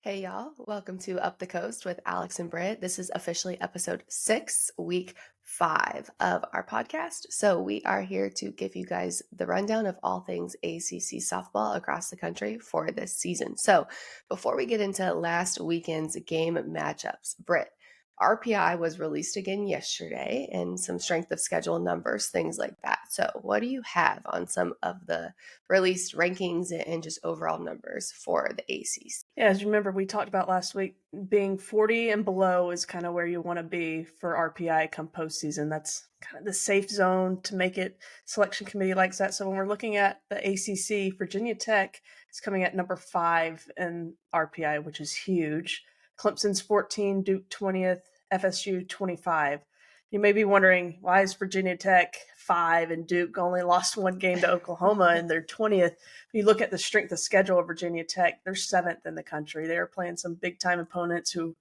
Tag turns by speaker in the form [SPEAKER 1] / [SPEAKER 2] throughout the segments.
[SPEAKER 1] Hey y'all, welcome to Up the Coast with Alex and Britt. This is officially episode 6, week 5 of our podcast. So we are here to give you guys the rundown of all things ACC softball across the country for this season. So before we get into last weekend's game matchups, Britt, RPI was released again yesterday and some strength of schedule numbers, things like that. So what do you have on some of the released rankings and just overall numbers for the ACC?
[SPEAKER 2] Yeah, as you remember, we talked about last week, being 40 and below is kind of where you want to be for RPI come postseason. That's kind of the safe zone to make it. Selection committee likes that. So when we're looking at the ACC, Virginia Tech is coming at number 5 in RPI, which is huge. Clemson's 14, Duke 20th, FSU 25. You may be wondering, why is Virginia Tech 5 and Duke only lost one game to Oklahoma and they're 20th? You look at the strength of schedule of Virginia Tech, they're 7th in the country. They are playing some big-time opponents who,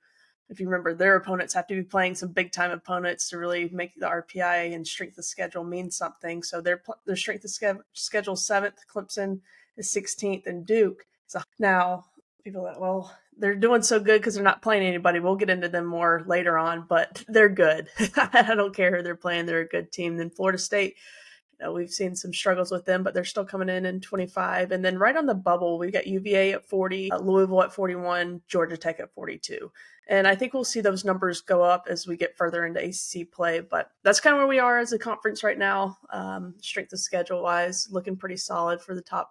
[SPEAKER 2] if you remember, their opponents have to be playing some big-time opponents to really make the RPI and strength of schedule mean something. So their strength of schedule 7th, Clemson is 16th, and Duke is now people that, well, they're doing so good because they're not playing anybody. We'll get into them more later on, but they're good. I don't care who they're playing. They're a good team. Then Florida State, we've seen some struggles with them, but they're still coming in 25. And then right on the bubble, we've got UVA at 40, Louisville at 41, Georgia Tech at 42. And I think we'll see those numbers go up as we get further into ACC play. But that's kind of where we are as a conference right now, strength of schedule-wise, looking pretty solid for the top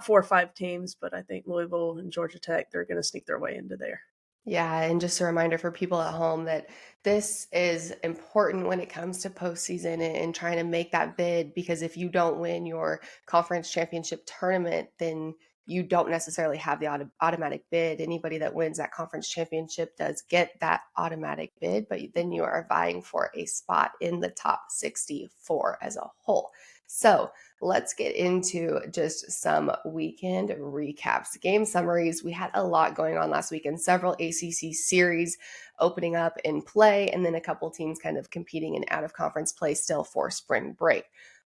[SPEAKER 2] 4 or 5 teams. But I think Louisville and Georgia Tech, they're going to sneak their way into there.
[SPEAKER 1] Yeah, and just a reminder for people at home that this is important when it comes to postseason and trying to make that bid, because if you don't win your conference championship tournament, then you don't necessarily have the automatic bid. Anybody that wins that conference championship does get that automatic bid, but then you are vying for a spot in the top 64 as a whole. So let's get into just some weekend recaps, game summaries. We had a lot going on last weekend, several ACC series opening up in play, and then a couple teams kind of competing in out-of-conference play still for spring break.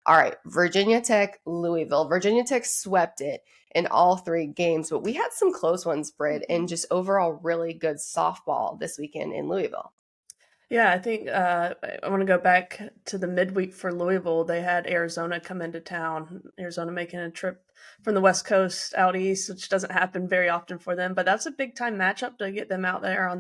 [SPEAKER 1] All right, Virginia Tech, Louisville. Virginia Tech swept it in all 3 games, but we had some close ones, Britt, and just overall really good softball this weekend in Louisville.
[SPEAKER 2] Yeah, I think I want to go back to the midweek for Louisville. They had Arizona come into town, Arizona making a trip from the West Coast out east, which doesn't happen very often for them. But that's a big-time matchup to get them out there on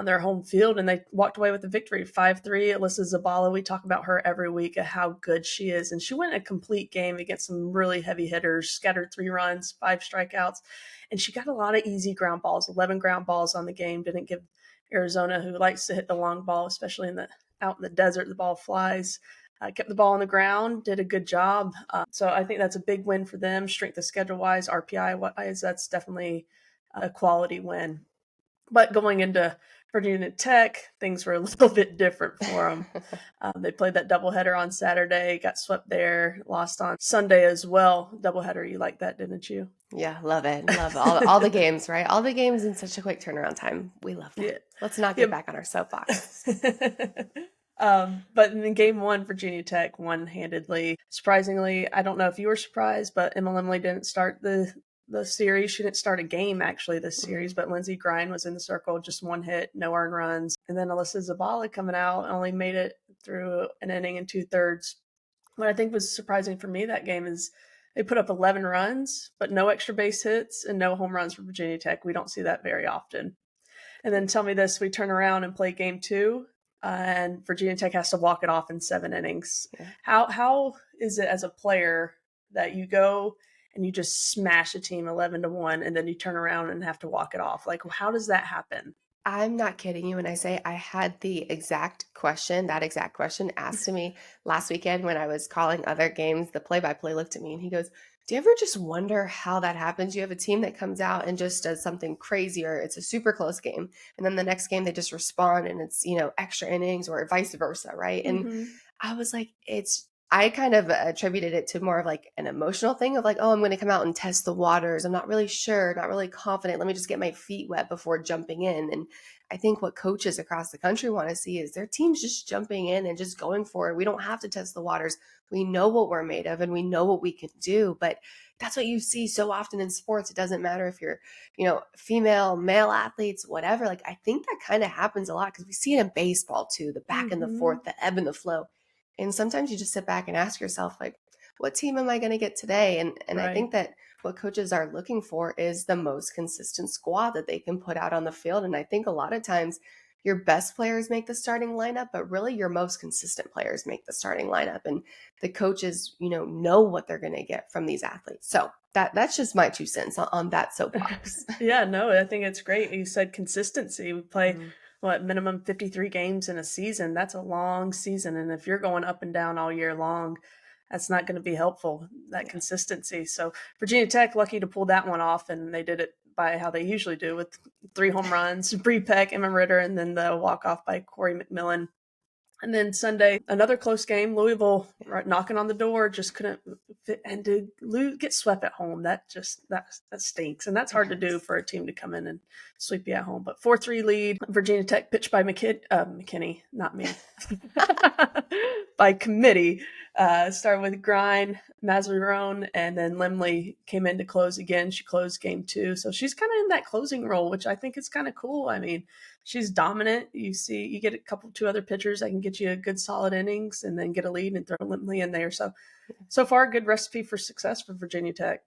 [SPEAKER 2] their home field, and they walked away with a victory, 5-3. Alyssa Zabala, we talk about her every week of how good she is, and she went a complete game against some really heavy hitters, scattered 3 runs, 5 strikeouts, and she got a lot of easy ground balls, 11 ground balls on the game, didn't give Arizona, who likes to hit the long ball, especially out in the desert, the ball flies. Kept the ball on the ground, did a good job. So I think that's a big win for them, strength of schedule-wise, RPI-wise. That's definitely a quality win. But going into Virginia Tech, things were a little bit different for them. They played that doubleheader on Saturday, got swept there, lost on Sunday as well. Doubleheader, you liked that, didn't you?
[SPEAKER 1] Yeah, love it. Love all the games, right? All the games in such a quick turnaround time. We love that.
[SPEAKER 2] Yeah.
[SPEAKER 1] Let's not get back on our soapbox.
[SPEAKER 2] But in game 1, Virginia Tech won handedly. Surprisingly, I don't know if you were surprised, but Emma Lemley didn't start the series. She didn't start a game actually this series, but Lindsay Grein was in the circle, just 1 hit, no earned runs. And then Alyssa Zabala coming out only made it through an inning and 2/3. What I think was surprising for me that game is they put up 11 runs, but no extra base hits and no home runs for Virginia Tech. We don't see that very often. And then tell me this, we turn around and play game 2, and Virginia Tech has to walk it off in 7 innings. Yeah. How is it as a player that you go and you just smash a team 11-1 and then you turn around and have to walk it off? Like, how does that happen?
[SPEAKER 1] I'm not kidding you when I say I had that exact question asked to me last weekend when I was calling other games. The play-by-play looked at me and he goes, do you ever just wonder how that happens? You have a team that comes out and just does something crazy, or it's a super close game, and then the next game they just respond and it's, extra innings or vice versa, right?
[SPEAKER 2] Mm-hmm.
[SPEAKER 1] And I was like, I kind of attributed it to more of like an emotional thing of like, oh, I'm going to come out and test the waters. I'm not really sure, not really confident. Let me just get my feet wet before jumping in. And I think what coaches across the country want to see is their teams just jumping in and just going for it. We don't have to test the waters. We know what we're made of and we know what we can do. But that's what you see so often in sports. It doesn't matter if you're, female, male athletes, whatever. Like, I think that kind of happens a lot because we see it in baseball too, the back and the forth, the ebb and the flow. And sometimes you just sit back and ask yourself, like, what team am I going to get today? And I think that what coaches are looking for is the most consistent squad that they can put out on the field. And I think a lot of times your best players make the starting lineup, but really your most consistent players make the starting lineup. And the coaches, know what they're going to get from these athletes. So that's just my 2 cents on that soapbox.
[SPEAKER 2] Yeah, no, I think it's great. You said consistency. We play minimum 53 games in a season. That's a long season. And if you're going up and down all year long, that's not going to be helpful, that consistency. So Virginia Tech, lucky to pull that one off, and they did it by how they usually do with 3 home runs, Bree Peck, Emma Ritter, and then the walk-off by Corey McMillan. And then Sunday, another close game, Louisville knocking on the door, just couldn't fit, and to get swept at home, that stinks. And that's hard to do for a team to come in and sweep you at home. But 4-3 lead, Virginia Tech pitched by McKinney, not me, by committee. Started with Grein, Mazzarone, and then Lemly came in to close again. She closed game 2. So she's kind of in that closing role, which I think is kind of cool. I mean, she's dominant. You get a 2 other pitchers that can get you a good solid innings and then get a lead and throw Lemly in there. So far, a good recipe for success for Virginia Tech.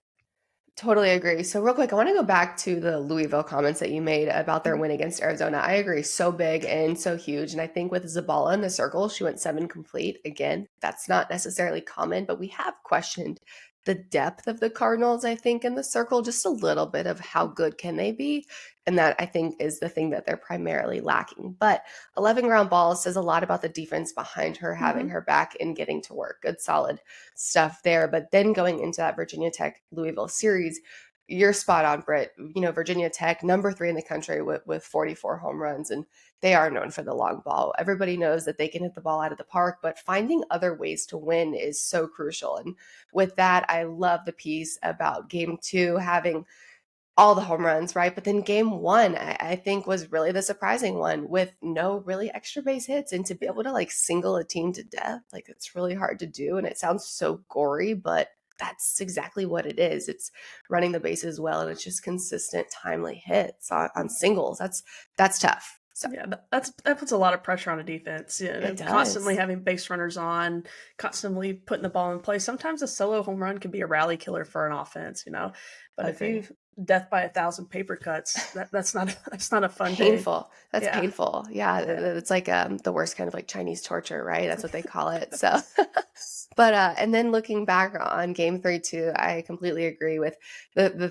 [SPEAKER 1] Totally agree. So real quick, I want to go back to the Louisville comments that you made about their win against Arizona. I agree. So big and so huge. And I think with Zabala in the circle, she went 7 complete. Again, that's not necessarily common, but we have questioned the depth of the Cardinals, I think, in the circle, just a little bit of how good can they be. And that, I think, is the thing that they're primarily lacking. But 11 ground balls says a lot about the defense behind her, having her back and getting to work. Good, solid stuff there. But then going into that Virginia Tech Louisville series, you're spot on, Britt. Virginia Tech, number 3 in the country with 44 home runs, and they are known for the long ball. Everybody knows that they can hit the ball out of the park, but finding other ways to win is so crucial. And with that, I love the piece about game 2 having all the home runs, right? But then game 1, I think, was really the surprising one with no really extra base hits. And to be able to single a team to death, it's really hard to do. And it sounds so gory, but that's exactly what it is. It's running the bases well, and it's just consistent, timely hits on singles. That's tough. So
[SPEAKER 2] yeah, that puts a lot of pressure on a defense.
[SPEAKER 1] It does.
[SPEAKER 2] Constantly having base runners on, constantly putting the ball in play. Sometimes a solo home run can be a rally killer for an offense, But if you death by 1,000 paper cuts, that's not a fun
[SPEAKER 1] painful
[SPEAKER 2] day.
[SPEAKER 1] That's painful. Yeah, it's like the worst kind of Chinese torture, right? That's what they call it. So but and then looking back on game 3 too, I completely agree with the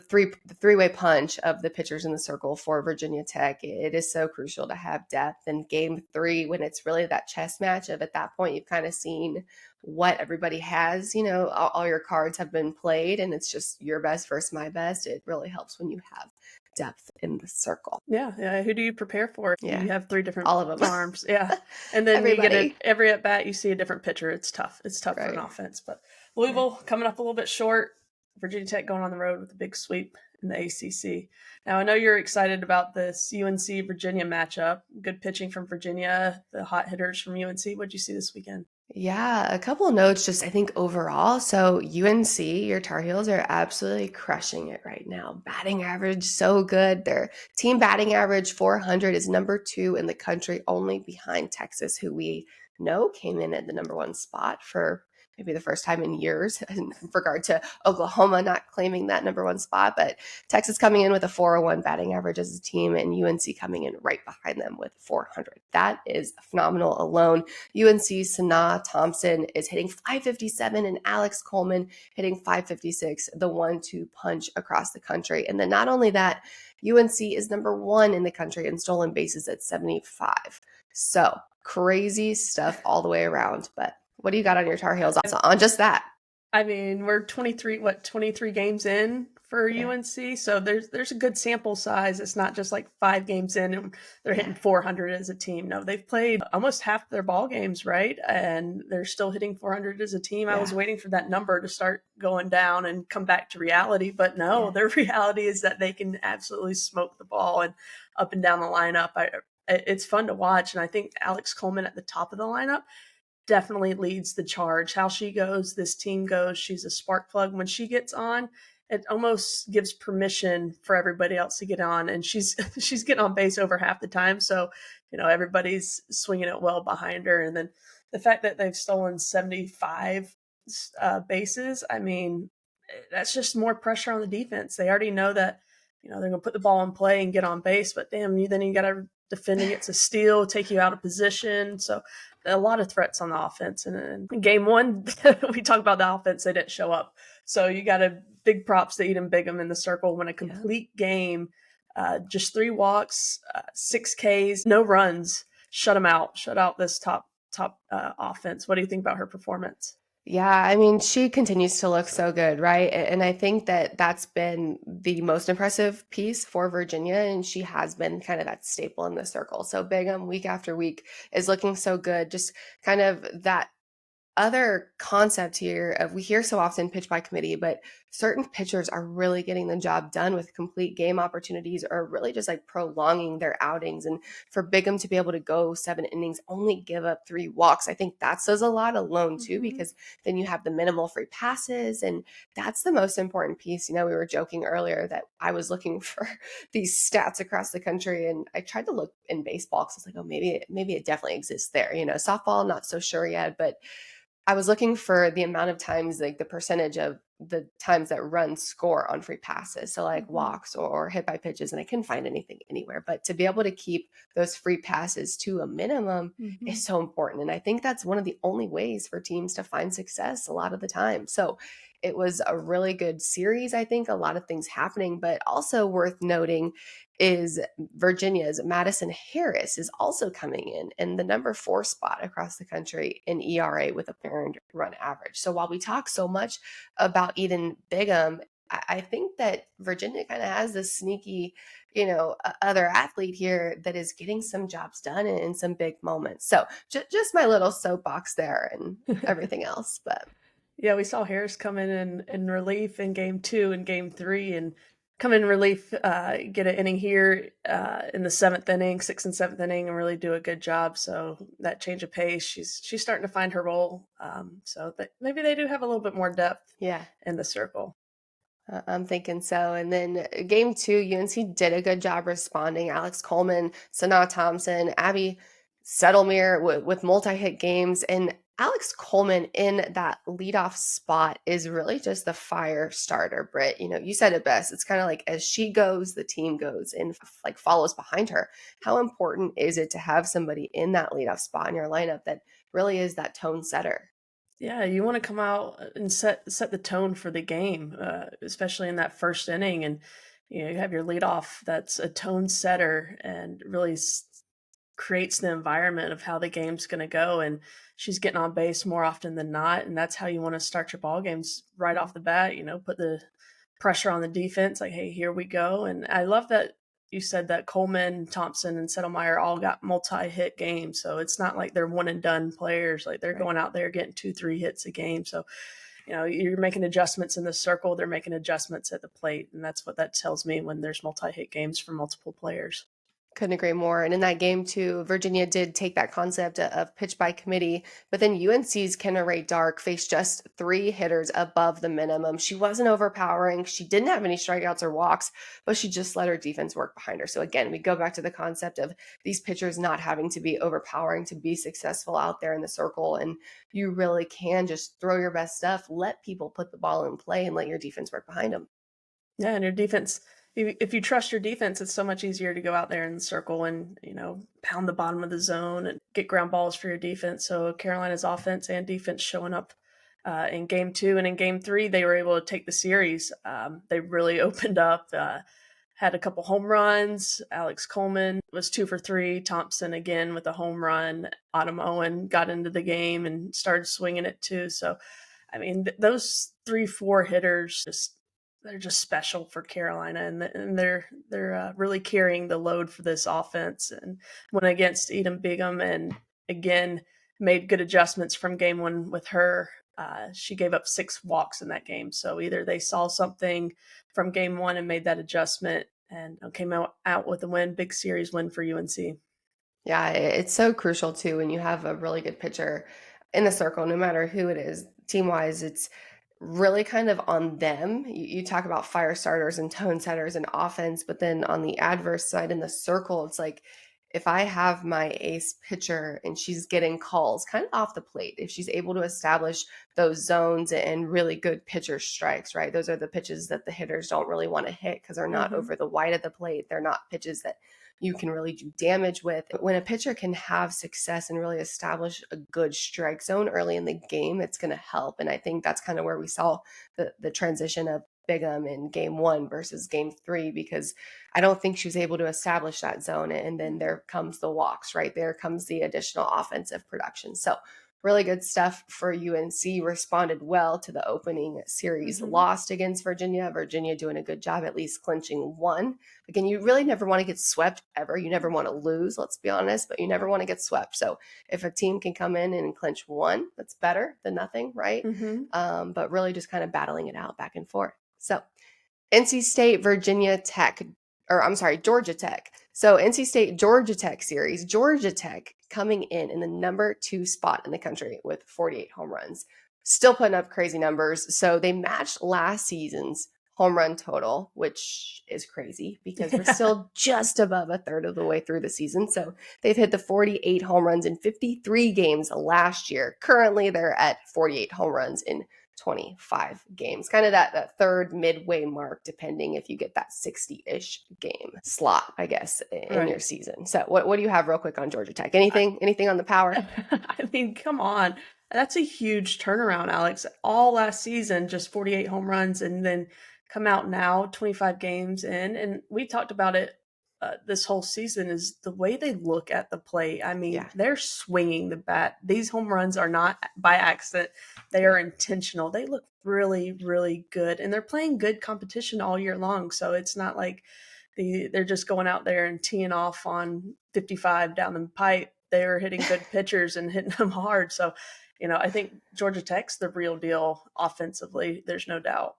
[SPEAKER 1] three-way punch of the pitchers in the circle for Virginia Tech. It is so crucial to have depth. And game 3, when it's really that chess match of, at that point, you've kind of seen what everybody has, all your cards have been played, and it's just your best versus my best. It really helps when you have depth in the circle.
[SPEAKER 2] Yeah. Who do you prepare for?
[SPEAKER 1] Yeah.
[SPEAKER 2] You have 3 different
[SPEAKER 1] all of them
[SPEAKER 2] arms. Yeah. And then
[SPEAKER 1] Everybody.
[SPEAKER 2] you get every at bat, you see a different pitcher. It's tough. It's tough for an offense. But Louisville coming up a little bit short. Virginia Tech going on the road with a big sweep in the ACC. Now, I know you're excited about this UNC-Virginia matchup. Good pitching from Virginia, the hot hitters from UNC. What did you see this weekend?
[SPEAKER 1] Yeah, a couple of notes just, I think, overall. So UNC, your Tar Heels, are absolutely crushing it right now. Batting average, so good. Their team batting average, 400, is number 2 in the country, only behind Texas, who we know came in at the number 1 spot for maybe the first time in years in regard to Oklahoma not claiming that number 1 spot. But Texas coming in with a 401 batting average as a team, and UNC coming in right behind them with 400. That is phenomenal alone. UNC's Sanaa Thompson is hitting 557, and Alex Coleman hitting 556, the 1-2 punch across the country. And then not only that, UNC is number 1 in the country in stolen bases at 75. So crazy stuff all the way around. But what do you got on your Tar Heels on just that?
[SPEAKER 2] I mean, we're 23 games in for UNC. So there's a good sample size. It's not just 5 games in and they're hitting 400 as a team. No, they've played almost half their ball games, right? And they're still hitting 400 as a team. I was waiting for that number to start going down and come back to reality, but no, their reality is that they can absolutely smoke the ball and up and down the lineup. it's fun to watch. And I think Alex Coleman at the top of the lineup definitely leads the charge. How she goes, this team goes. She's a spark plug. When she gets on, it almost gives permission for everybody else to get on. And she's she's getting on base over half the time. So, everybody's swinging it well behind her. And then the fact that they've stolen 75 bases, I mean, that's just more pressure on the defense. They already know that, they're going to put the ball in play and get on base, but damn, then you got to defend against a steal, take you out of position. So a lot of threats on the offense. And in game one, we talked about the offense. They didn't show up. So you got a big props to Eden Bigham in the circle when a complete game, just 3 walks, 6 Ks, no runs, shut out this top offense. What do you think about her performance?
[SPEAKER 1] Yeah, I mean, she continues to look so good, right? And I think that that's been the most impressive piece for Virginia, and she has been kind of that staple in the circle. So Bigham, week after week, is looking so good. Just kind of that other concept here of, we hear so often pitch by committee, but certain pitchers are really getting the job done with complete game opportunities, or really just like prolonging their outings. And for Bigham to be able to go 7 innings, only give up 3 walks, I think that says a lot alone too, because then you have the minimal free passes, and that's the most important piece. We were joking earlier that I was looking for these stats across the country, and I tried to look in baseball because I was like, oh, maybe it definitely exists there. Softball, not so sure yet, but I was looking for the amount of times, like the percentage of the times that runs score on free passes. So like walks or hit by pitches, and I couldn't find anything anywhere. But to be able to keep those free passes to a minimum is so important. And I think that's one of the only ways for teams to find success a lot of the time. So it was a really good series. I think a lot of things happening, but also worth noting is Virginia's Madison Harris is also coming in the number 4 spot across the country in ERA with a earned run average. So while we talk so much about Eden Bigham, I think that Virginia kind of has this sneaky, other athlete here that is getting some jobs done in some big moments. So just my little soapbox there and everything else. But
[SPEAKER 2] yeah, we saw Harris come in relief in game 2 and game 3, and come in relief, get an inning here in the 7th inning, 6th and 7th inning, and really do a good job. So that change of pace, she's starting to find her role. So that maybe they do have a little bit more depth in the circle.
[SPEAKER 1] I'm thinking so. And then game 2, UNC did a good job responding. Alex Coleman, Sanaa Thompson, Abby Settlemere with multi-hit games. And Alex Coleman in that leadoff spot is really just the fire starter, Britt. You said it best. It's kind of like, as she goes, the team goes and like follows behind her. How important is it to have somebody in that leadoff spot in your lineup that really is that tone setter?
[SPEAKER 2] Yeah, you want to come out and set the tone for the game, especially in that first inning. And you have your leadoff that's a tone setter and really creates the environment of how the game's going to go. And she's getting on base more often than not, and that's how you want to start your ball games right off the bat. Put the pressure on the defense, like, hey, here we go. And I love that you said that Coleman, Thompson, and Settlemire all got multi-hit games. So it's not like they're one and done players. Like, they're going out there getting 2-3 hits a game. So you're making adjustments in the circle, they're making adjustments at the plate, and that's what that tells me when there's multi-hit games for multiple players.
[SPEAKER 1] Couldn't agree more. And in that game too, Virginia did take that concept of pitch by committee, but then UNC's Kenna Ray Dark faced just 3 hitters above the minimum. She wasn't overpowering. She didn't have any strikeouts or walks, but she just let her defense work behind her. So again, we go back to the concept of these pitchers not having to be overpowering to be successful out there in the circle. And you really can just throw your best stuff, let people put the ball in play, and let your defense work behind them.
[SPEAKER 2] Yeah, and your defense, if you trust your defense, it's so much easier to go out there in the circle and, pound the bottom of the zone and get ground balls for your defense. So Carolina's offense and defense showing up in game 2, and in game 3, they were able to take the series. They really opened up, had a couple home runs. Alex Coleman was 2 for 3. Thompson again with a home run. Autumn Owen got into the game and started swinging it too. So, I mean, those 3-4 hitters they're just special for Carolina, and they're really carrying the load for this offense. And went against Eden Bigham, and again made good adjustments from game 1 with her. She gave up 6 walks in that game, so either they saw something from game 1 and made that adjustment, and came out with a win, big series win for UNC.
[SPEAKER 1] Yeah, it's so crucial too when you have a really good pitcher in the circle, no matter who it is, team wise, it's really kind of on them. You talk about fire starters and tone setters and offense, but then on the adverse side in the circle, it's like if I have my ace pitcher and she's getting calls kind of off the plate, if she's able to establish those zones and really good pitcher strikes, right? Those are the pitches that the hitters don't really want to hit because they're not
[SPEAKER 2] Mm-hmm.
[SPEAKER 1] over the wide of the plate. They're not pitches that you can really do damage with. When a pitcher can have success and really establish a good strike zone early in the game, it's going to help. And I think that's kind of where we saw the transition of Bigham in game 1 versus game 3, because I don't think she was able to establish that zone. And then there comes the walks, right? There comes the additional offensive production. So really good stuff for UNC. Responded well to the opening series
[SPEAKER 2] Mm-hmm.
[SPEAKER 1] lost against Virginia. Virginia doing a good job at least clinching one. Again, you really never want to get swept ever. You never want to lose, let's be honest, but you never want to get swept. So if a team can come in and clinch one, that's better than nothing, right?
[SPEAKER 2] Mm-hmm.
[SPEAKER 1] But really just kind of battling it out back and forth. So NC State, Virginia Tech, or I'm sorry, Georgia Tech. So NC State, Georgia Tech series, Georgia Tech coming in the number 2 spot in the country with 48 home runs, still putting up crazy numbers. So they matched last season's home run total, which is crazy because we're still just above a third of the way through the season. So they've hit the 48 home runs in 53 games last year. Currently, they're at 48 home runs in 25 games, kind of that third midway mark, depending if you get that 60-ish game slot, I guess, in your
[SPEAKER 2] Right.
[SPEAKER 1] season. So what do you have real quick on Georgia Tech? Anything on the power?
[SPEAKER 2] I mean, come on. That's a huge turnaround, Alex. All last season, just 48 home runs, and then come out now, 25 games in. And we talked about it this whole season is the way they look at the plate. I mean,
[SPEAKER 1] Yeah.
[SPEAKER 2] they're swinging the bat. These home runs are not by accident, they are intentional. They look really, really good, and they're playing good competition all year long. So it's not like they're just going out there and teeing off on 55 down the pipe. They're hitting good pitchers and hitting them hard. So, I think Georgia Tech's the real deal offensively. There's no doubt.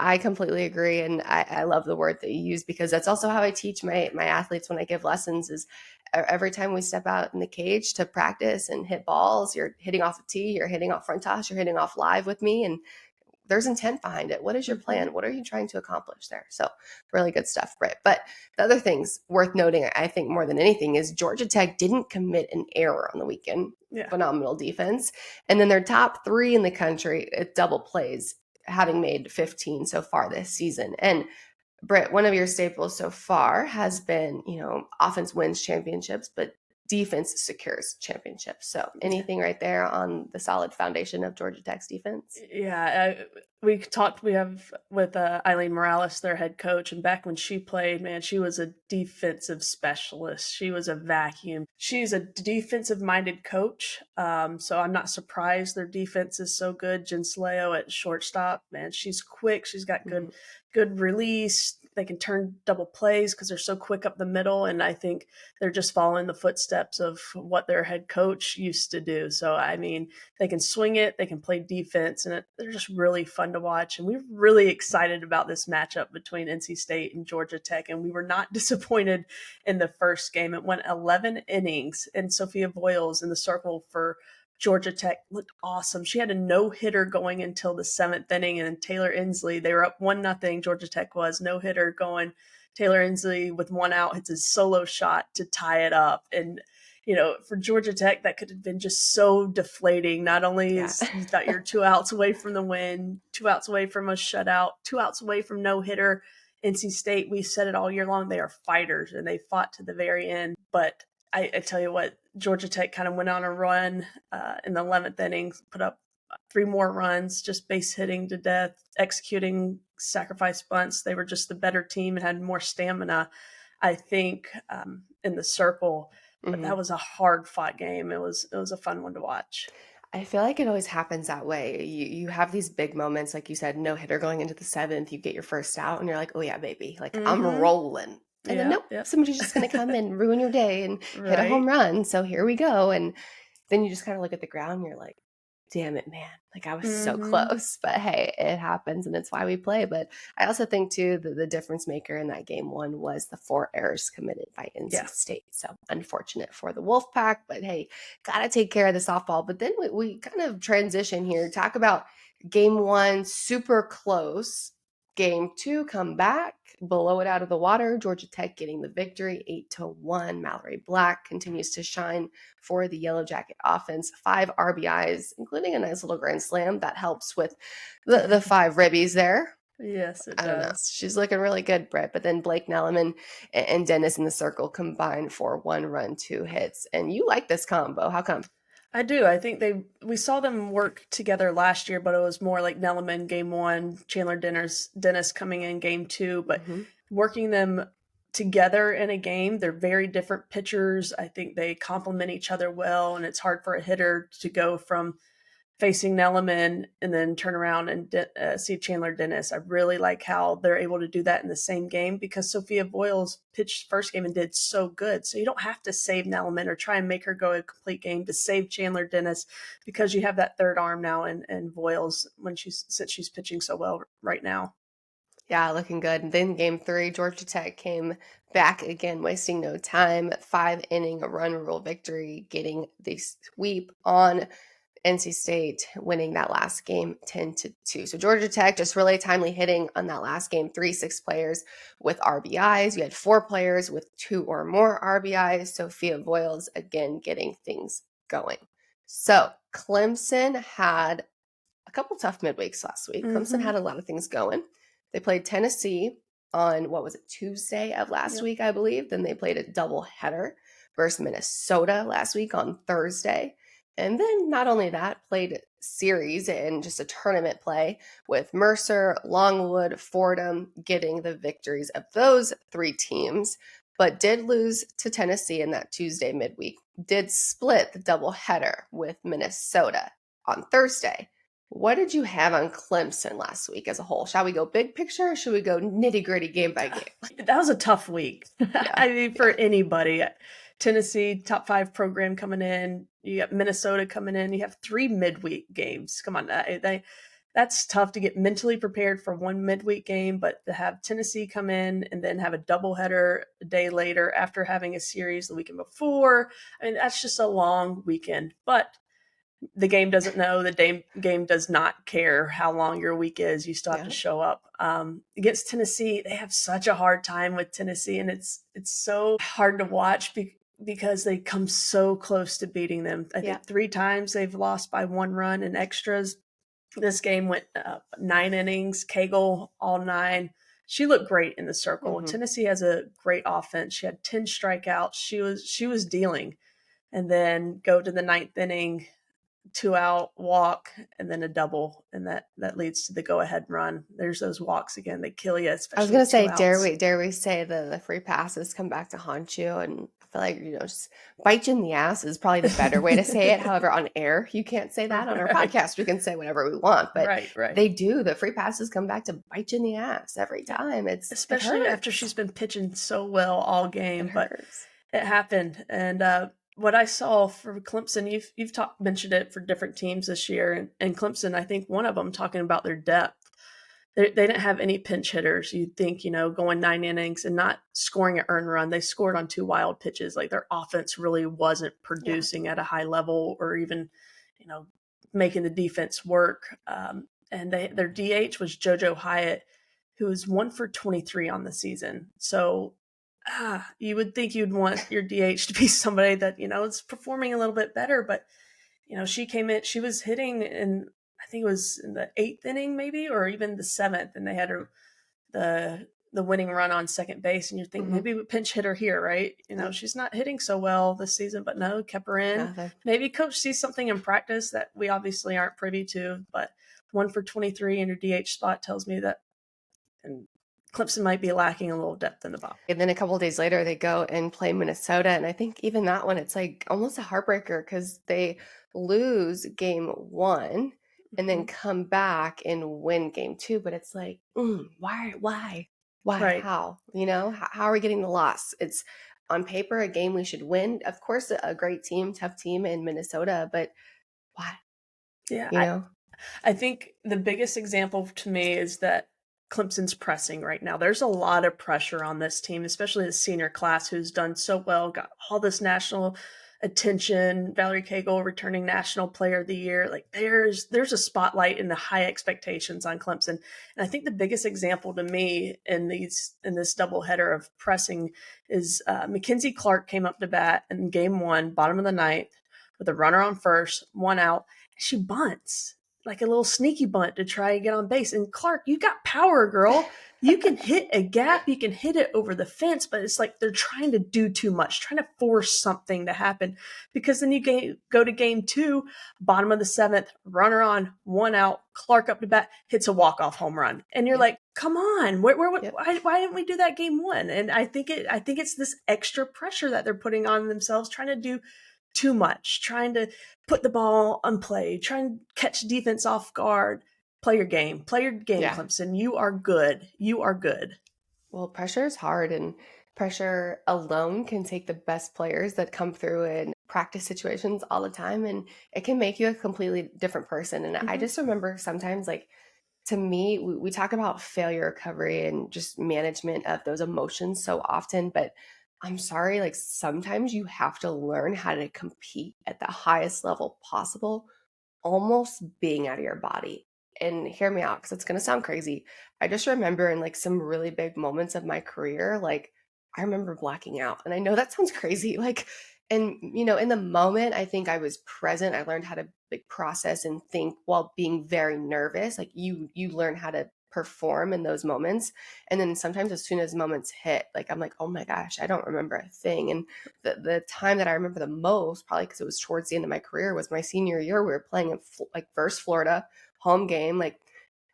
[SPEAKER 1] I completely agree. And I love the word that you use because that's also how I teach my athletes when I give lessons is every time we step out in the cage to practice and hit balls, you're hitting off a tee, you're hitting off front toss, you're hitting off live with me. And there's intent behind it. What is your
[SPEAKER 2] Mm-hmm.
[SPEAKER 1] plan? What are you trying to accomplish there? So really good stuff, Britt. But the other things worth noting, I think more than anything, is Georgia Tech didn't commit an error on the weekend.
[SPEAKER 2] Yeah.
[SPEAKER 1] Phenomenal defense. And then their top 3 in the country at double plays, having made 15 so far this season. And Britt, one of your staples so far has been, offense wins championships, but defense secures championships. So anything right there on the solid foundation of Georgia Tech's defense?
[SPEAKER 2] Yeah, we have with Eileen Morales, their head coach, and back when she played, man, she was a defensive specialist. She was a vacuum. She's a defensive-minded coach, so I'm not surprised their defense is so good. Jen Saleo at shortstop, man, she's quick. She's got good release. They can turn double plays because they're so quick up the middle, and I think they're just following the footsteps of what their head coach used to do. So, I mean, they can swing it, they can play defense, and they're just really fun to watch. And we're really excited about this matchup between NC State and Georgia Tech, and we were not disappointed in the first game. It went 11 innings, and Sophia Boyles in the circle for Georgia Tech looked awesome. She had a no-hitter going until the 7th inning, and then Taylor Inslee, they were up 1-0, Georgia Tech was, no-hitter going. Taylor Inslee, with 1 out, hits his solo shot to tie it up. And, for Georgia Tech, that could have been just so deflating. Not only is you thought you're 2 outs away from the win, 2 outs away from a shutout, 2 outs away from no-hitter. NC State, we said it all year long, they are fighters, and they fought to the very end. But I tell you what, Georgia Tech kind of went on a run in the 11th inning, put up 3 more runs, just base hitting to death, executing sacrifice bunts. They were just the better team and had more stamina, I think, in the circle. But that was a hard fought game. It was a fun one to watch.
[SPEAKER 1] I feel like it always happens that way. You have these big moments, like you said, no hitter going into the 7th, you get your first out, and you're like, oh yeah, baby, like I'm rolling. And then nope, somebody's just going to come and ruin your day and hit a home run. So here we go. And then you just kind of look at the ground and you're like, damn it, man. Like I was so
[SPEAKER 2] Mm-hmm.
[SPEAKER 1] close, but hey, it happens and it's why we play. But I also think too that the difference maker in that game one was the 4 errors committed by NC State. So unfortunate for the Wolfpack, but hey, got to take care of the softball. But then we kind of transition here, talk about game one, super close. Game two, come back, blow it out of the water. Georgia Tech getting the victory, 8-1. Mallory Black continues to shine for the Yellow Jacket offense. 5 RBIs, including a nice little grand slam that helps with the 5 ribbies there.
[SPEAKER 2] Yes, it
[SPEAKER 1] I don't know.
[SPEAKER 2] does.
[SPEAKER 1] She's looking really good, Britt. But then Blake Nelliman and Dennis in the circle combined for 1 run, 2 hits. And you like this combo. How come?
[SPEAKER 2] I do. I think we saw them work together last year, but it was more like Nelliman game one, Chandler Dennis coming in game two, but working them together in a game. They're very different pitchers. I think they complement each other well, and it's hard for a hitter to go from facing Nelliman and then turn around and see Chandler Dennis. I really like how they're able to do that in the same game because Sophia Voiles pitched first game and did so good. So you don't have to save Nelliman or try and make her go a complete game to save Chandler Dennis because you have that third arm now and Voiles since she's pitching so well right now.
[SPEAKER 1] Yeah, looking good. And then game 3, Georgia Tech came back again, wasting no time. 5-inning run rule victory, getting the sweep on NC State, winning that last game 10-2. So Georgia Tech just really timely hitting on that last game. 3-6 players with RBIs. You had 4 players with 2 or more RBIs. Sophia Voiles again getting things going. So Clemson had a couple tough midweeks last week. Clemson had a lot of things going. They played Tennessee on, Tuesday of last week, I believe. Then they played a doubleheader versus Minnesota last week on Thursday. And then not only that, played series and just a tournament play with Mercer, Longwood, Fordham getting the victories of those 3 teams, but did lose to Tennessee in that Tuesday midweek. Did split the doubleheader with Minnesota on Thursday. What did you have on Clemson last week as a whole? Shall we go big picture or should we go nitty gritty game by game?
[SPEAKER 2] That was a tough week. I mean, for anybody. Tennessee, top 5 program coming in. You got Minnesota coming in. You have 3 midweek games. Come on. That's tough to get mentally prepared for one midweek game, but to have Tennessee come in and then have a doubleheader a day later after having a series the weekend before. I mean, that's just a long weekend. But the game doesn't know. The game does not care how long your week is. You still have to show up. Against Tennessee, they have such a hard time with Tennessee, and it's so hard to watch because they come so close to beating them. I think 3 times they've lost by 1 run in extras. This game went 9 innings, Cagle all 9. She looked great in the circle. Tennessee has a great offense. She had 10 strikeouts. She was dealing, and then go to the 9th inning. 2-out walk and then a double, and that leads to the go-ahead run. There's those walks again. They kill you.
[SPEAKER 1] I was going to say, dare we say the free passes come back to haunt you? And I feel like, just bite you in the ass is probably the better way to say it. However, on air, you can't say that. On our podcast, we can say whatever we want. But they do. The free passes come back to bite you in the ass every time.
[SPEAKER 2] Especially after she's been pitching so well all game. But it happened. And what I saw for Clemson, you've mentioned it for different teams this year, and Clemson, I think one of them talking about their depth. They didn't have any pinch hitters. You'd think, going 9 innings and not scoring an earned run. They scored on 2 wild pitches. Like their offense really wasn't producing at a high level or even, making the defense work. And their DH was JoJo Hyatt, who was 1 for 23 on the season. So you would think you'd want your DH to be somebody that, is performing a little bit better. But, she came in, she was hitting in, I think it was in the 8th inning maybe, or even the 7th. And they had the winning run on second base. And you think maybe we pinch hit her here, right? She's not hitting so well this season, but no, kept her in. Maybe coach sees something in practice that we obviously aren't privy to, but 1 for 23 in your DH spot tells me that. And Clemson might be lacking a little depth in the box.
[SPEAKER 1] And then a couple of days later, they go and play Minnesota. And I think even that one, it's like almost a heartbreaker because they lose game 1 and then come back and win game 2. But it's like, why, how, how are we getting the loss? It's on paper, a game we should win. Of course, a great team, tough team in Minnesota, but why?
[SPEAKER 2] Yeah,
[SPEAKER 1] you know?
[SPEAKER 2] I think the biggest example to me is that Clemson's pressing right now. There's a lot of pressure on this team, especially the senior class who's done so well, got all this national attention. Valerie Cagle returning National Player of the Year. Like there's a spotlight and the high expectations on Clemson. And I think the biggest example to me in this doubleheader of pressing is Mackenzie Clark came up to bat in game 1, bottom of the ninth, with a runner on first, 1 out. She bunts like a little sneaky bunt to try and get on base. And Clark, you got power, girl. You can hit a gap, you can hit it over the fence, but it's like they're trying to do too much, trying to force something to happen. Because then you go to game 2, bottom of the 7th, runner on, 1 out, Clark up to bat, hits a walk-off home run. And you're like, come on, why didn't we do that game 1? And I think it's this extra pressure that they're putting on themselves, trying to do too much, trying to put the ball unplayed, trying to catch defense off guard. Play your game,
[SPEAKER 1] Yeah.
[SPEAKER 2] Clemson. You are good.
[SPEAKER 1] Well, pressure is hard, and pressure alone can take the best players that come through in practice situations all the time, and it can make you a completely different person. And I just remember sometimes, like, to me, we talk about failure recovery and just management of those emotions so often, but I'm sorry, like sometimes you have to learn how to compete at the highest level possible, almost being out of your body. And hear me out, because it's going to sound crazy. I just remember in like some really big moments of my career, like I remember blacking out. And I know that sounds crazy. Like, and in the moment, I think I was present. I learned how to like process and think while being very nervous. Like you learn how to perform in those moments. And then sometimes as soon as moments hit, like I'm like, oh my gosh, I don't remember a thing. And the time that I remember the most, probably because it was towards the end of my career, was my senior year. We were playing in like versus Florida, home game. Like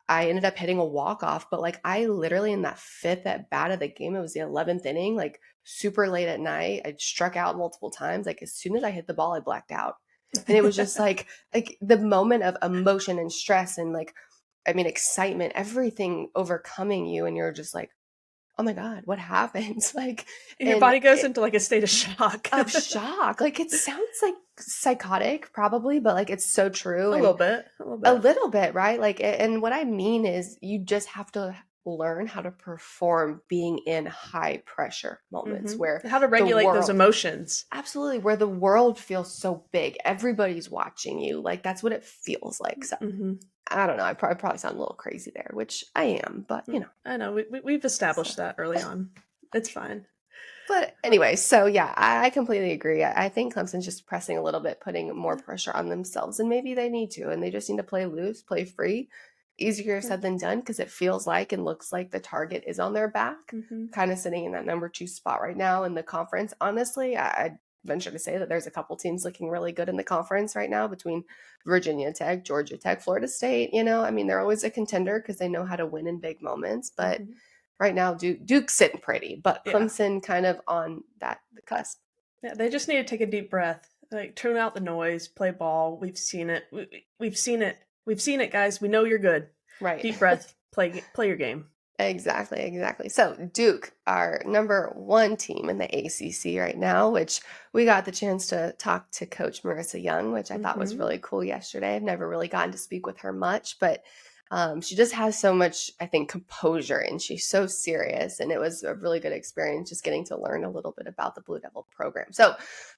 [SPEAKER 1] I ended up hitting a walk-off, but like I literally in that 5th at bat of the game, it was the 11th inning, like super late at night. I struck out multiple times. Like as soon as I hit the ball, I blacked out. And it was just like the moment of emotion and stress and like, I mean, excitement, everything overcoming you. And you're just like, oh my God, what happened? Like,
[SPEAKER 2] Your body goes into like a state of shock.
[SPEAKER 1] of shock. Like it sounds like psychotic probably, but like it's so true.
[SPEAKER 2] A
[SPEAKER 1] And
[SPEAKER 2] little bit.
[SPEAKER 1] Right? Like, and what I mean is you just have to learn how to perform being in high pressure moments where
[SPEAKER 2] how to regulate those emotions.
[SPEAKER 1] Absolutely, where the world feels so big. Everybody's watching you. Like that's what it feels like. So I don't know. I probably sound a little crazy there, which I am, but
[SPEAKER 2] I know we've established that early on. It's fine.
[SPEAKER 1] But anyway, so yeah, I completely agree. I think Clemson's just pressing a little bit, putting more pressure on themselves, and maybe they need to, and they just need to play loose, play free. Easier said than done, because it feels like and looks like the target is on their back, kind of sitting in that number 2 spot right now in the conference. Honestly, I venture to say that there's a couple teams looking really good in the conference right now between Virginia Tech, Georgia Tech, Florida State. I mean, they're always a contender because they know how to win in big moments, but right now, Duke's sitting pretty, but Clemson kind of on the cusp.
[SPEAKER 2] Yeah, they just need to take a deep breath, like tune out the noise, play ball. We've seen it. We've seen it. We've seen it, guys. We know you're good.
[SPEAKER 1] Right.
[SPEAKER 2] Deep breath. Play your game.
[SPEAKER 1] Exactly. So Duke, our number 1 team in the ACC right now, which we got the chance to talk to Coach Marissa Young, which I thought was really cool yesterday. I've never really gotten to speak with her much, but she just has so much, I think, composure, and she's so serious. And it was a really good experience just getting to learn a little bit about the Blue Devil program. So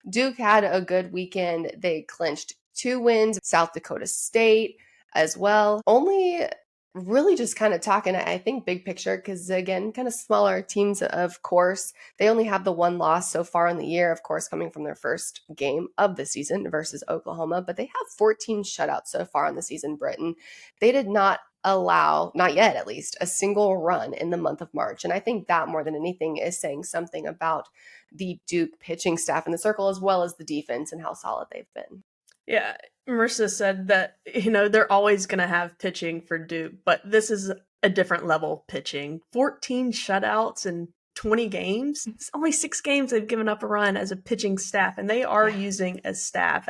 [SPEAKER 1] Duke had a good weekend. They clinched 2 wins, South Dakota State as well. Only really just kind of talking, I think, big picture, because again, kind of smaller teams, of course. They only have the 1 loss so far in the year, of course, coming from their first game of the season versus Oklahoma, but they have 14 shutouts so far in the season, Britain. They did not allow, not yet at least, a single run in the month of March. And I think that more than anything is saying something about the Duke pitching staff in the circle, as well as the defense and how solid they've been.
[SPEAKER 2] Yeah, Marissa said that, they're always going to have pitching for Duke, but this is a different level pitching. 14 shutouts in 20 games. It's only 6 games they've given up a run as a pitching staff, and they are using a staff.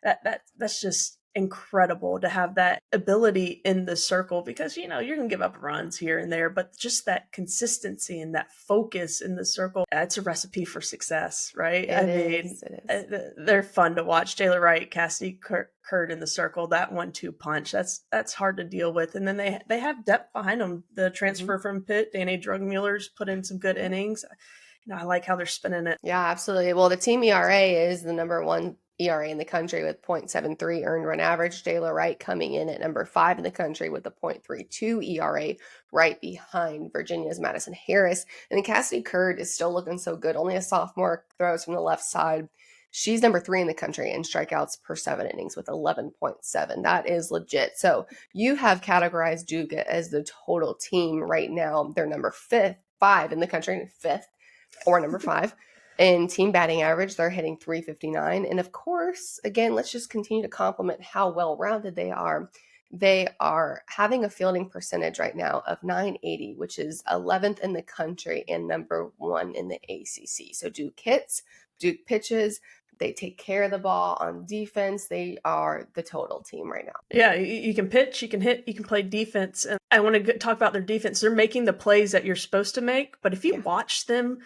[SPEAKER 2] That's just incredible to have that ability in the circle, because you're going to give up runs here and there, but just that consistency and that focus in the circle, that's a recipe for success, right?
[SPEAKER 1] It is.
[SPEAKER 2] They're fun to watch. Jayla Wright, Cassidy Kurt in the circle, that 1-2 punch, that's hard to deal with. And then they have depth behind them. The transfer from Pitt, Danny Drugmuller's put in some good innings. I like how they're spinning it.
[SPEAKER 1] Yeah, absolutely. Well, the team ERA is the number 1 ERA in the country with 0.73 earned run average. Jayla Wright coming in at number 5 in the country with a 0.32 ERA, right behind Virginia's Madison Harris. And then Cassidy Kurt is still looking so good. Only a sophomore, throws from the left side. She's number 3 in the country in strikeouts per 7 innings with 11.7. That is legit. So you have categorized Duke as the total team right now. They're number 5 in the country, and 5th or number 5 in team batting average. They're hitting .359. And of course, again, let's just continue to compliment how well-rounded they are. They are having a fielding percentage right now of .980, which is 11th in the country and number 1 in the ACC. So Duke hits, Duke pitches, they take care of the ball on defense. They are the total team right now.
[SPEAKER 2] Yeah, you can pitch, you can hit, you can play defense. And I want to talk about their defense. They're making the plays that you're supposed to make. But if you watch them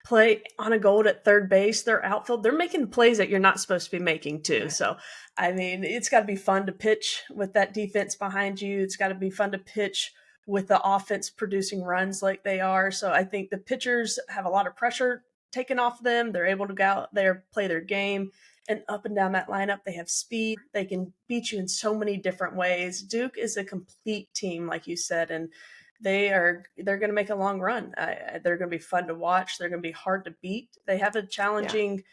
[SPEAKER 2] play on a goal at third base, their outfield, they're making plays that you're not supposed to be making too. Yeah. So, I mean, it's got to be fun to pitch with that defense behind you. It's got to be fun to pitch with the offense producing runs like they are. So I think the pitchers have a lot of pressure taken off them. They're able to go out there, play their game, and up and down that lineup, they have speed. They can beat you in so many different ways. Duke is a complete team, like you said, and they're going to make a long run. They're going to be fun to watch. They're going to be hard to beat. They have a challenging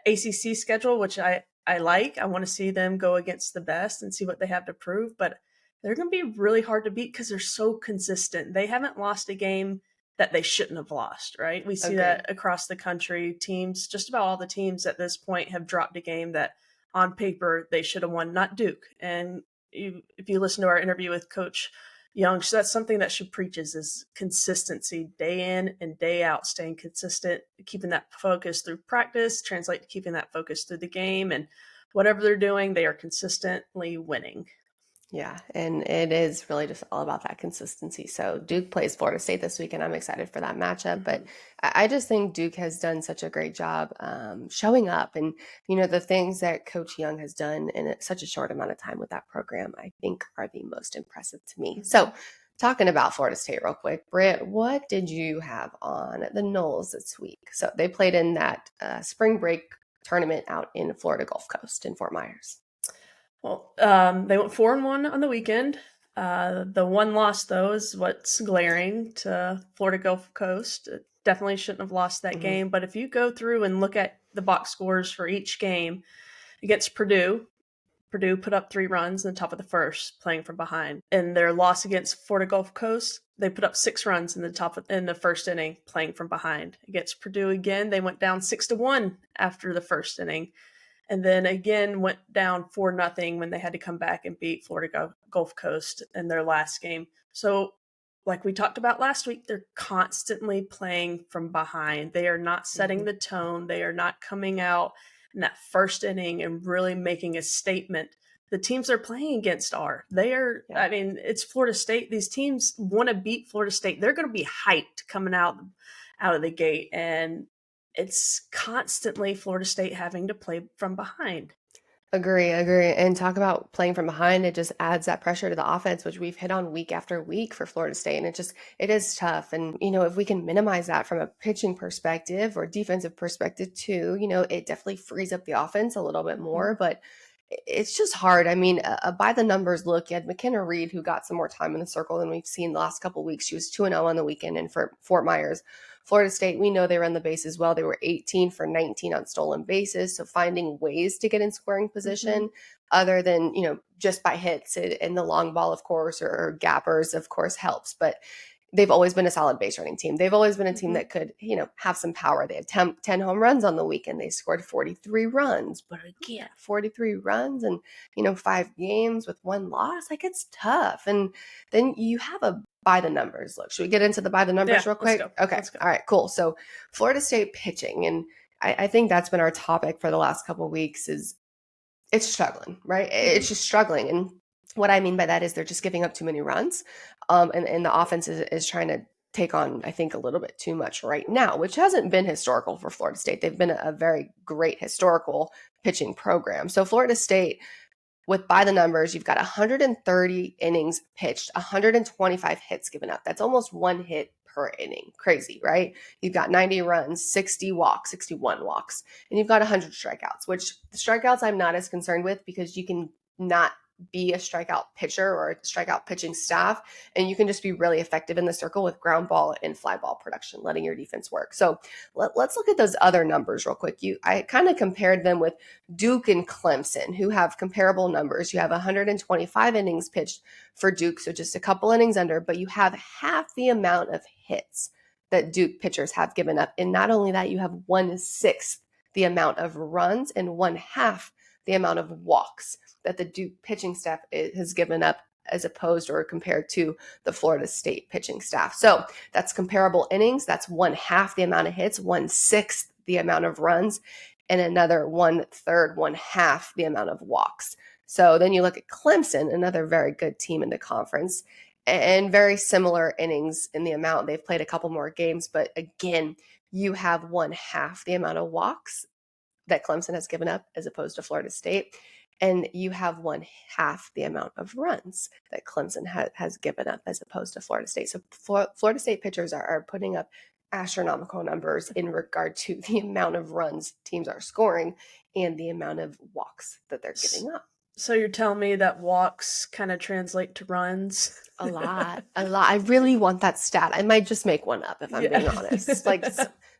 [SPEAKER 2] ACC schedule, which I like. I want to see them go against the best and see what they have to prove, but they're going to be really hard to beat because they're so consistent. They haven't lost a game that they shouldn't have lost, right? We see that across the country. Teams, just about all the teams at this point, have dropped a game that on paper they should have won, not Duke. And if you listen to our interview with Coach Young, so that's something that she preaches, is consistency, day in and day out, staying consistent, keeping that focus through practice, translate to keeping that focus through the game, and whatever they're doing, they are consistently winning.
[SPEAKER 1] Yeah, and it is really just all about that consistency. So Duke plays Florida State this week, and I'm excited for that matchup. But I just think Duke has done such a great job showing up. And, the things that Coach Young has done in such a short amount of time with that program, I think are the most impressive to me. So talking about Florida State real quick, Britt, what did you have on the Noles this week? So they played in that spring break tournament out in Florida Gulf Coast in Fort Myers.
[SPEAKER 2] Well, they went 4-1 on the weekend. The one loss, though, is what's glaring to Florida Gulf Coast. It definitely shouldn't have lost that game. But if you go through and look at the box scores for each game against Purdue put up 3 runs in the top of the first, playing from behind. In their loss against Florida Gulf Coast, they put up 6 runs in the first inning, playing from behind. Against Purdue again, they went down 6-1 after the first inning. And then again went down 4-0 when they had to come back and beat Florida Gulf Coast in their last game. So like we talked about last week, they're constantly playing from behind. They are not setting the tone. They are not coming out in that first inning and really making a statement. The teams they're playing against I mean, it's Florida State. These teams want to beat Florida State. They're going to be hyped coming out of the gate, and it's constantly Florida State having to play from behind.
[SPEAKER 1] Agree. And talk about playing from behind. It just adds that pressure to the offense, which we've hit on week after week for Florida State. And it is tough. And, if we can minimize that from a pitching perspective or defensive perspective too, it definitely frees up the offense a little bit more, but it's just hard. I mean, by the numbers look, you had McKenna Reed, who got some more time in the circle than we've seen the last couple of weeks. She was 2-0 on the weekend. And for Fort Myers, Florida State, we know they run the bases well. They were 18 for 19 on stolen bases. So finding ways to get in scoring position other than, just by hits and the long ball, of course, or gappers, of course, helps. But they've always been a solid base running team. They've always been a team that could, have some power. They had 10 home runs on the weekend. They scored 43 runs. But again, 43 runs and, 5 games with 1 loss, like it's tough. And then you have a by the numbers look. Should we get into the by the numbers real quick? Okay. Let's go. All right, cool. So Florida State pitching. And I think that's been our topic for the last couple of weeks is it's struggling, right? It's just struggling. And what I mean by that is they're just giving up too many runs. And the offense is trying to take on, I think, a little bit too much right now, which hasn't been historical for Florida State. They've been a very great historical pitching program. So Florida State, by the numbers, you've got 130 innings pitched, 125 hits given up. That's almost one hit per inning. Crazy, right? You've got 90 runs, 60 walks, 61 walks, and you've got 100 strikeouts, which the strikeouts I'm not as concerned with because you can not be a strikeout pitcher or a strikeout pitching staff, and you can just be really effective in the circle with ground ball and fly ball production, letting your defense work. So let's look at those other numbers real quick. I kind of compared them with Duke and Clemson, who have comparable numbers. You have 125 innings pitched for Duke, so just a couple innings under, but you have half the amount of hits that Duke pitchers have given up. And not only that, you have 1/6 the amount of runs and 1/2 the amount of walks that the Duke pitching staff has given up as opposed or compared to the Florida State pitching staff. So that's comparable innings. That's 1/2 the amount of hits, 1/6 the amount of runs, and another 1/3, 1/2 the amount of walks. So then you look at Clemson, another very good team in the conference, and very similar innings in the amount. They've played a couple more games, but again, you have 1/2 the amount of walks that Clemson has given up as opposed to Florida State. And you have 1/2 the amount of runs that Clemson has given up as opposed to Florida State. So Florida State pitchers are putting up astronomical numbers in regard to the amount of runs teams are scoring and the amount of walks that they're giving up.
[SPEAKER 2] So you're telling me that walks kind of translate to runs?
[SPEAKER 1] A lot. I really want that stat. I might just make one up if I'm being honest. Like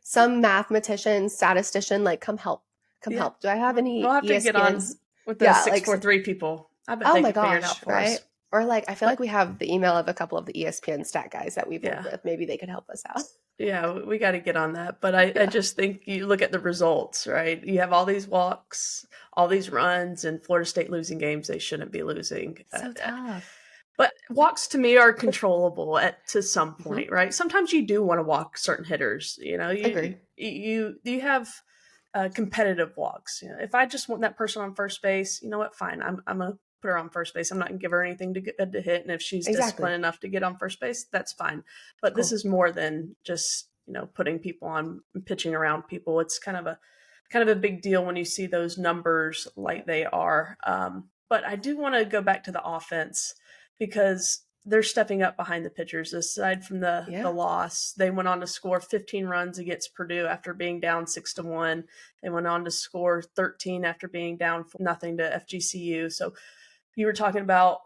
[SPEAKER 1] some mathematician, statistician, like come help. Do I have any
[SPEAKER 2] We'll have to get on with the 643 people. I bet they can figure it out for us.
[SPEAKER 1] Or I feel like we have the email of a couple of the ESPN stat guys that we've worked with. Maybe they could help us out.
[SPEAKER 2] Yeah, we got to get on that. But I just think you look at the results, right? You have all these walks, all these runs, and Florida State losing games they shouldn't be losing.
[SPEAKER 1] So tough.
[SPEAKER 2] But walks to me are controllable to some point, right? Sometimes you do want to walk certain hitters. You
[SPEAKER 1] agree.
[SPEAKER 2] You have competitive walks. If I just want that person on first base, you know what? Fine, I'm gonna put her on first base. I'm not gonna give her anything to hit, and if she's disciplined enough to get on first base, that's fine. But this is more than just putting people on, pitching around people. It's kind of a big deal when you see those numbers like they are. But I do want to go back to the offense because they're stepping up behind the pitchers. Aside from the loss, they went on to score 15 runs against Purdue after being down 6-1. They went on to score 13 after being down 0-0 to FGCU. So you were talking about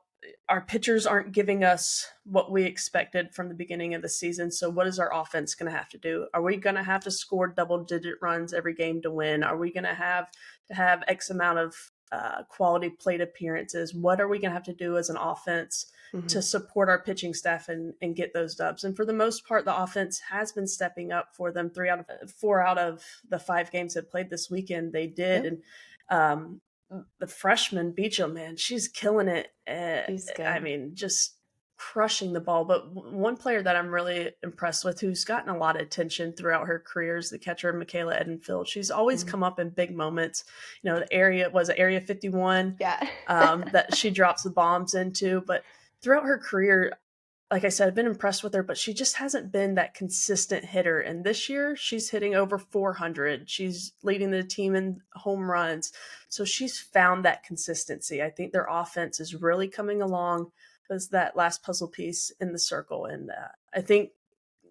[SPEAKER 2] our pitchers aren't giving us what we expected from the beginning of the season. So what is our offense going to have to do? Are we going to have to score double-digit runs every game to win? Are we going to have X amount of quality plate appearances? What are we going to have to do as an offense to support our pitching staff and get those dubs? And for the most part, the offense has been stepping up for them. 4 out of the 5 games that played this weekend, they did. And the freshman Beecham, man, she's killing it.
[SPEAKER 1] She's good.
[SPEAKER 2] I mean, just crushing the ball. But one player that I'm really impressed with, who's gotten a lot of attention throughout her career, is the catcher Michaela Edenfield. She's always come up in big moments. The area 51 that she drops the bombs into. But throughout her career, like I said, I've been impressed with her, but she just hasn't been that consistent hitter. And this year, she's hitting over 400. She's leading the team in home runs. So she's found that consistency. I think their offense is really coming along as that last puzzle piece in the circle. And I think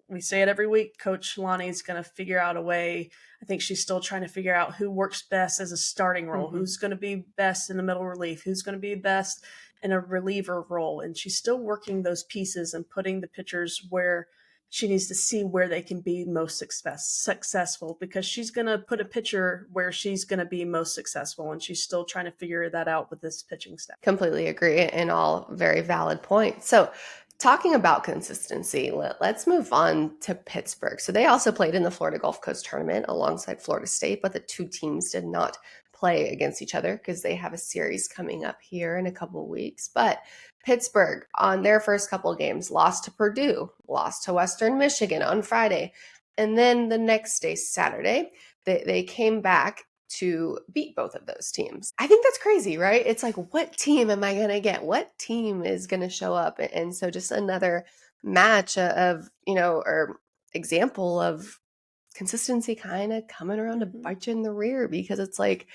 [SPEAKER 2] we say it every week, Coach Lonnie is going to figure out a way. I think she's still trying to figure out who works best as a starting role, who's going to be best in the middle relief, who's going to be best in a reliever role. And she's still working those pieces and putting the pitchers where she needs to see where they can be most successful, because she's going to put a pitcher where she's going to be most successful. And she's still trying to figure that out with this pitching staff.
[SPEAKER 1] Completely agree, and all very valid points. So talking about consistency, let's move on to Pittsburgh. So they also played in the Florida Gulf Coast Tournament alongside Florida State, but the two teams did not play against each other because they have a series coming up here in a couple of weeks. But Pittsburgh, on their first couple of games, lost to Purdue, lost to Western Michigan on Friday. And then the next day, Saturday, they came back to beat both of those teams. I think that's crazy, right? It's like, what team am I going to get? What team is going to show up? And so just another match of, or example of consistency kind of coming around to bite you in the rear, because it's like,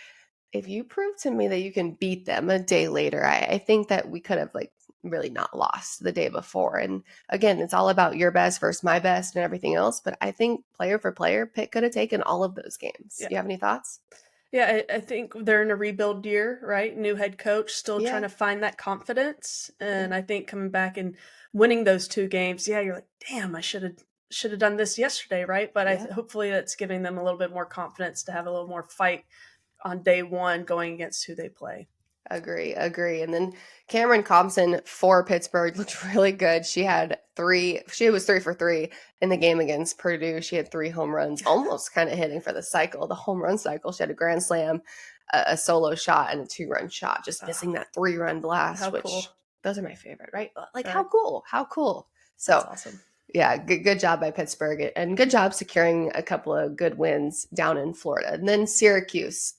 [SPEAKER 1] if you prove to me that you can beat them a day later, I think that we could have really not lost the day before. And again, it's all about your best versus my best and everything else. But I think player for player, Pitt could have taken all of those games.
[SPEAKER 2] Yeah.
[SPEAKER 1] You have any thoughts?
[SPEAKER 2] Yeah, I think they're in a rebuild year, right? New head coach, still trying to find that confidence. And I think coming back and winning those 2 games, you're like, damn, I should have done this yesterday, right? But hopefully that's giving them a little bit more confidence to have a little more fight on day 1 going against who they play.
[SPEAKER 1] Agree. And then Cameron Thompson for Pittsburgh looked really good. She was 3 for 3 in the game against Purdue. She had 3 home runs, almost kind of hitting for the home run cycle. She had a grand slam, a solo shot, and a 2-run shot, just missing that 3-run blast,
[SPEAKER 2] cool.
[SPEAKER 1] Those are my favorite, right? How cool. So
[SPEAKER 2] that's awesome.
[SPEAKER 1] Yeah, good job by Pittsburgh, and good job securing a couple of good wins down in Florida. And then Syracuse.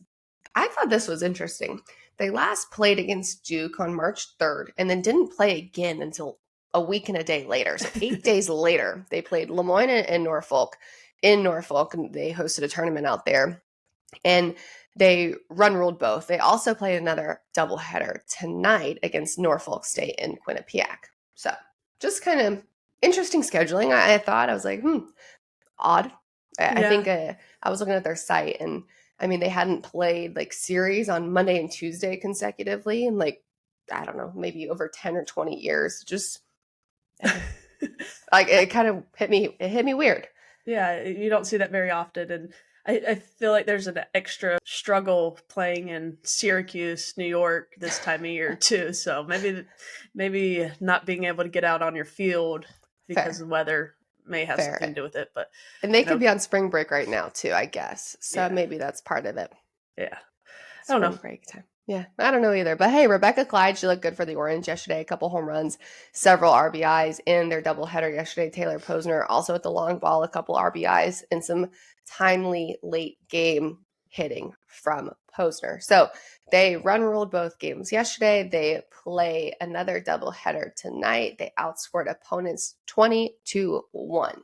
[SPEAKER 1] I thought this was interesting. They last played against Duke on March 3rd and then didn't play again until a week and a day later. So 8 days later, they played Lemoyne and Norfolk in Norfolk, and they hosted a tournament out there. And they run-ruled both. They also played another doubleheader tonight against Norfolk State in Quinnipiac. So just kind of interesting scheduling. I thought, I was like, odd. I think I was looking at their site, and I mean, they hadn't played series on Monday and Tuesday consecutively in I don't know, maybe over 10 or 20 years. Just it kind of hit me weird.
[SPEAKER 2] Yeah, you don't see that very often. And I feel like there's an extra struggle playing in Syracuse, New York this time of year too. So maybe not being able to get out on your field because of the weather may have something to do with it.
[SPEAKER 1] And they could be on spring break right now too, I guess. So maybe that's part of it.
[SPEAKER 2] Yeah.
[SPEAKER 1] I don't know. Break time. Yeah, I don't know either. But hey, Rebecca Clyde, she looked good for the Orange yesterday. A couple home runs, several RBIs in their doubleheader yesterday. Taylor Posner also at the long ball, a couple RBIs, and some timely late game hitting from Posner. So they run-ruled both games yesterday. They play another doubleheader tonight. They outscored opponents 20-1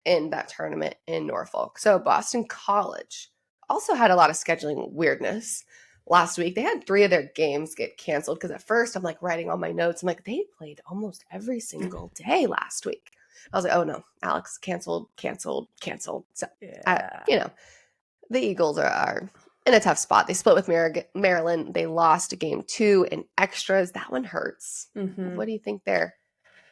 [SPEAKER 1] in that tournament in Norfolk. So Boston College also had a lot of scheduling weirdness last week. They had 3 of their games get canceled because at first I'm writing all my notes. I'm they played almost every single day last week. I was like, oh no, Alex, canceled. So, the Eagles are in a tough spot. They split with Maryland. They lost game 2 in extras. That one hurts. Mm-hmm. What do you think there?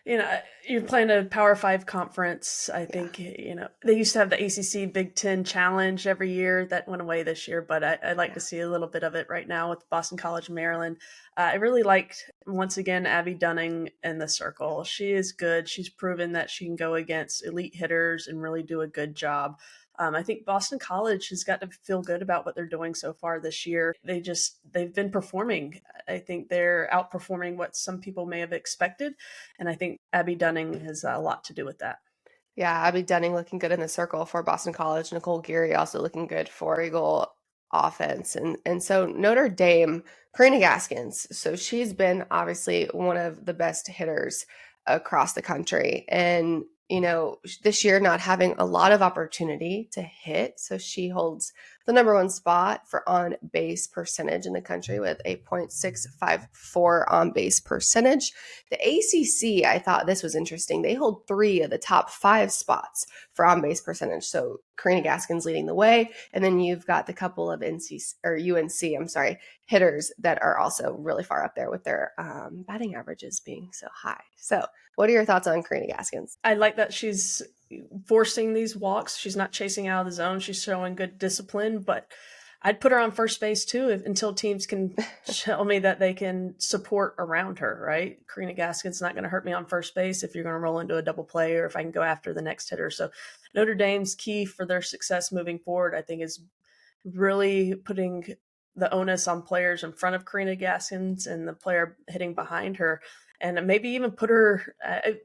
[SPEAKER 2] You're playing a Power 5 conference. I think, they used to have the ACC Big Ten Challenge every year. That went away this year, but I'd like to see a little bit of it right now with Boston College, Maryland. I really liked, once again, Abby Dunning in the circle. She is good. She's proven that she can go against elite hitters and really do a good job. I think Boston College has got to feel good about what they're doing so far this year. They've been performing. I think they're outperforming what some people may have expected. And I think Abby Dunning has a lot to do with that.
[SPEAKER 1] Yeah, Abby Dunning looking good in the circle for Boston College. Nicole Geary also looking good for Eagle offense. And so Notre Dame, Karina Gaskins. So she's been obviously one of the best hitters across the country. And this year not having a lot of opportunity to hit. So she holds the number 1 spot for on-base percentage in the country with a .654 on-base percentage. The ACC, I thought this was interesting. They hold 3 of the top 5 spots for on-base percentage. So Karina Gaskins leading the way. And then you've got the couple of UNC hitters that are also really far up there with their batting averages being so high. So what are your thoughts on Karina Gaskins?
[SPEAKER 2] I like that she's forcing these walks. She's not chasing out of the zone. She's showing good discipline, but I'd put her on first base too until teams can show me that they can support around her, right? Karina Gaskins not going to hurt me on first base if you're going to roll into a double play or if I can go after the next hitter. So Notre Dame's key for their success moving forward, I think, is really putting the onus on players in front of Karina Gaskins and the player hitting behind her. and maybe even put her.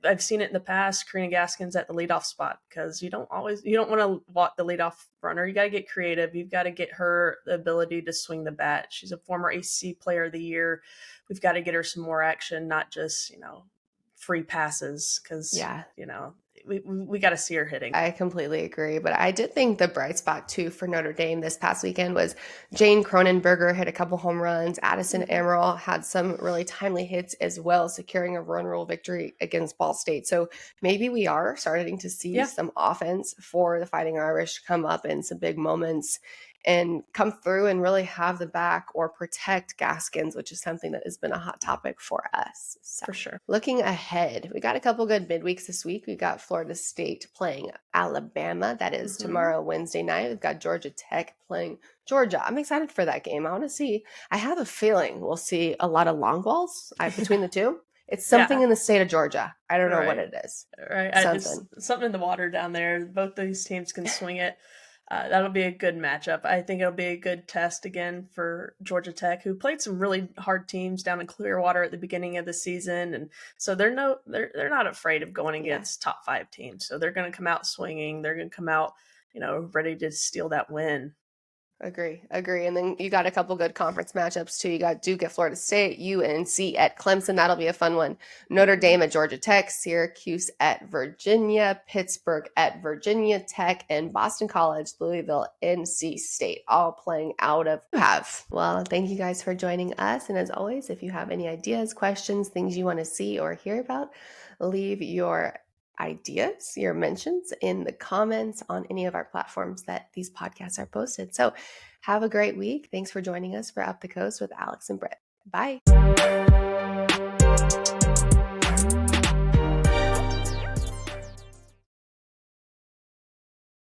[SPEAKER 2] I've seen it in the past. Karina Gaskins at the leadoff spot, because you don't want to walk the leadoff runner. You got to get creative. You've got to get her the ability to swing the bat. She's a former ACC Player of the Year. We've got to get her some more action, not just free passes, because we got to see her hitting.
[SPEAKER 1] I completely agree. But I did think the bright spot, too, for Notre Dame this past weekend was Jane Cronenberger hit a couple home runs. Addison Amaral had some really timely hits as well, securing a run rule victory against Ball State. So maybe we are starting to see some offense for the Fighting Irish come up in some big moments and come through and really have the back or protect Gaskins, which is something that has been a hot topic for us. So,
[SPEAKER 2] for sure.
[SPEAKER 1] Looking ahead, we got a couple good midweeks this week. We got Florida State playing Alabama. That is tomorrow, Wednesday night. We've got Georgia Tech playing Georgia. I'm excited for that game. I want to see. I have a feeling we'll see a lot of long balls between the two. It's something in the state of Georgia. I don't know what it is.
[SPEAKER 2] Right. Something in the water down there. Both these teams can swing it. That'll be a good matchup. I think it'll be a good test again for Georgia Tech, who played some really hard teams down in Clearwater at the beginning of the season, and so they're not afraid of going against top 5 teams. So they're going to come out swinging. They're going to come out, ready to steal that win.
[SPEAKER 1] Agree. And then you got a couple good conference matchups too. You got Duke at Florida State, UNC at Clemson. That'll be a fun one. Notre Dame at Georgia Tech, Syracuse at Virginia, Pittsburgh at Virginia Tech, and Boston College, Louisville, NC State, all playing out of Well, thank you guys for joining us. And as always, if you have any ideas, questions, things you want to see or hear about, leave your ideas, your mentions in the comments on any of our platforms that these podcasts are posted. So have a great week. Thanks for joining us for Up the Coast with Alex and Britt. Bye.